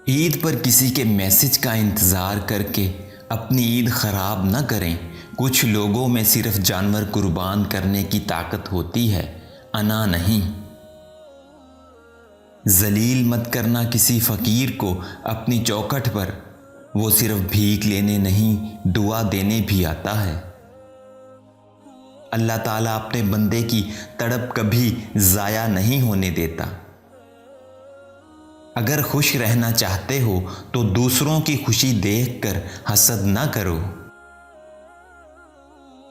عید پر کسی کے میسج کا انتظار کر کے اپنی عید خراب نہ کریں۔ کچھ لوگوں میں صرف جانور قربان کرنے کی طاقت ہوتی ہے، انا نہیں۔ ذلیل مت کرنا کسی فقیر کو اپنی چوکھٹ پر، وہ صرف بھیک لینے نہیں دعا دینے بھی آتا ہے۔ اللہ تعالیٰ اپنے بندے کی تڑپ کبھی ضائع نہیں ہونے دیتا۔ اگر خوش رہنا چاہتے ہو تو دوسروں کی خوشی دیکھ کر حسد نہ کرو۔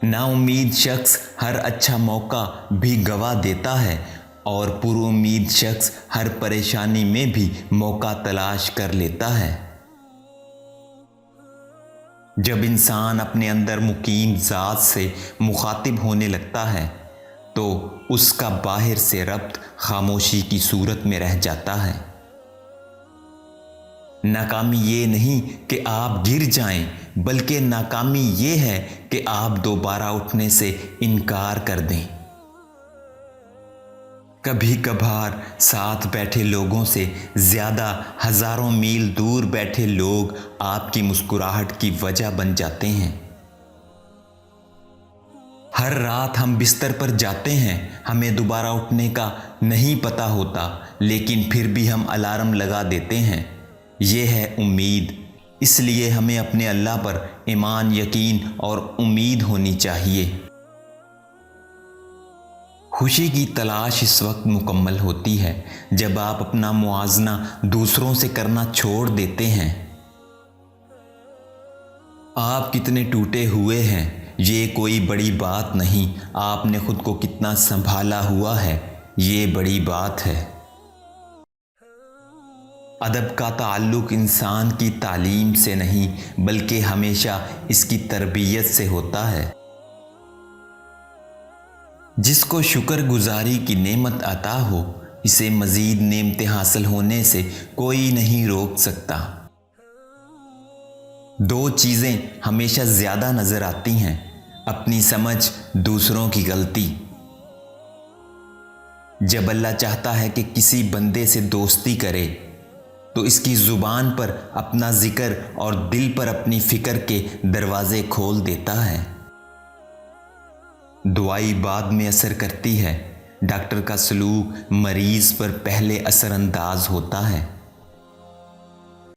نا امید شخص ہر اچھا موقع بھی گوا دیتا ہے اور پر امید شخص ہر پریشانی میں بھی موقع تلاش کر لیتا ہے۔ جب انسان اپنے اندر مقیم ذات سے مخاطب ہونے لگتا ہے تو اس کا باہر سے ربط خاموشی کی صورت میں رہ جاتا ہے۔ ناکامی یہ نہیں کہ آپ گر جائیں، بلکہ ناکامی یہ ہے کہ آپ دوبارہ اٹھنے سے انکار کر دیں۔ کبھی کبھار ساتھ بیٹھے لوگوں سے زیادہ ہزاروں میل دور بیٹھے لوگ آپ کی مسکراہٹ کی وجہ بن جاتے ہیں۔ ہر رات ہم بستر پر جاتے ہیں، ہمیں دوبارہ اٹھنے کا نہیں پتہ ہوتا، لیکن پھر بھی ہم الارم لگا دیتے ہیں۔ یہ ہے امید۔ اس لیے ہمیں اپنے اللہ پر ایمان، یقین اور امید ہونی چاہیے۔ خوشی کی تلاش اس وقت مکمل ہوتی ہے جب آپ اپنا موازنہ دوسروں سے کرنا چھوڑ دیتے ہیں۔ آپ کتنے ٹوٹے ہوئے ہیں یہ کوئی بڑی بات نہیں، آپ نے خود کو کتنا سنبھالا ہوا ہے یہ بڑی بات ہے۔ ادب کا تعلق انسان کی تعلیم سے نہیں بلکہ ہمیشہ اس کی تربیت سے ہوتا ہے۔ جس کو شکر گزاری کی نعمت عطا ہو، اسے مزید نعمتیں حاصل ہونے سے کوئی نہیں روک سکتا۔ دو چیزیں ہمیشہ زیادہ نظر آتی ہیں، اپنی سمجھ، دوسروں کی غلطی۔ جب اللہ چاہتا ہے کہ کسی بندے سے دوستی کرے تو اس کی زبان پر اپنا ذکر اور دل پر اپنی فکر کے دروازے کھول دیتا ہے۔ دعائی بعد میں اثر کرتی ہے، ڈاکٹر کا سلوک مریض پر پہلے اثر انداز ہوتا ہے۔